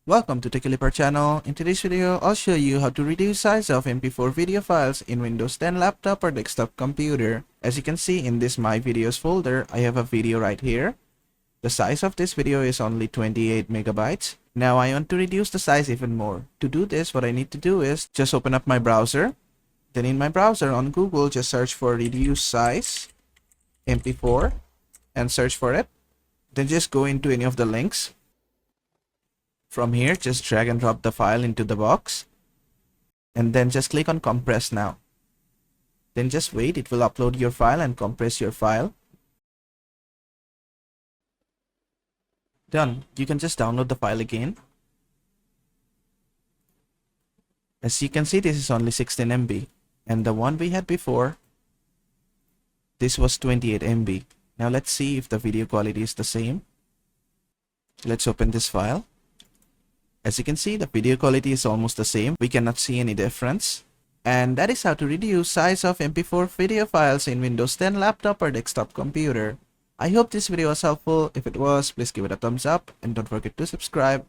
Welcome to TechCaliper channel. In today's video, I'll show you how to reduce size of MP4 video files in Windows 10 laptop or desktop computer. As you can see in this My Videos folder, I have a video right here. The size of this video is only 28 megabytes. Now I want to reduce the size even more. To do this, what I need to do is just open up my browser. Then in my browser on Google, just search for reduce size MP4 and search for it. Then just go into any of the links. From here, just drag and drop the file into the box and then just click on compress now. Then just wait, it will upload your file and compress your file. Done. You can just download the file again. As you can see, this is only 16 MB and the one we had before, this was 28 MB. Now let's see if the video quality is the same. Let's open this file. As you can see, the video quality is almost the same. We cannot see any difference. And that is how to reduce size of MP4 video files in Windows 10 laptop or desktop computer. I hope this video was helpful. If it was, please give it a thumbs up and don't forget to subscribe.